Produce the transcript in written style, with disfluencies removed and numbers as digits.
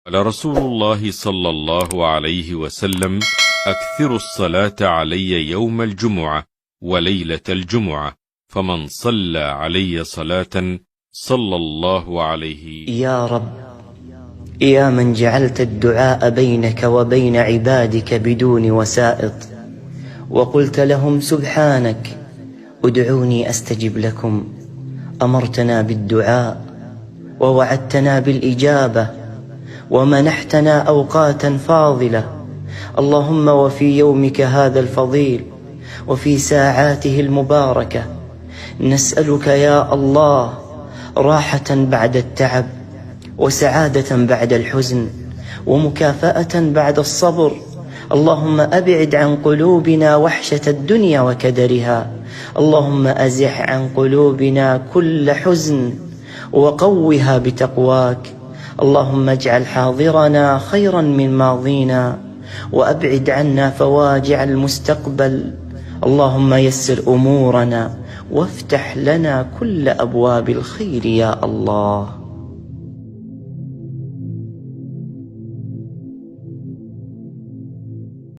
قال رسول الله صلى الله عليه وسلم: أكثروا الصلاة علي يوم الجمعة وليلة الجمعة، فمن صلى علي صلاة صلى الله عليه. يا رب، يا من جعلت الدعاء بينك وبين عبادك بدون وسائط، وقلت لهم سبحانك ادعوني أستجب لكم، أمرتنا بالدعاء ووعدتنا بالإجابة ومنحتنا أوقاتا فاضلة. اللهم وفي يومك هذا الفضيل وفي ساعاته المباركة نسألك يا الله راحة بعد التعب، وسعادة بعد الحزن، ومكافأة بعد الصبر. اللهم أبعد عن قلوبنا وحشة الدنيا وكدرها. اللهم أزح عن قلوبنا كل حزن وقوها بتقواك. اللهم اجعل حاضرنا خيرا من ماضينا، وأبعد عنا فواجع المستقبل. اللهم يسر أمورنا وافتح لنا كل أبواب الخير يا الله.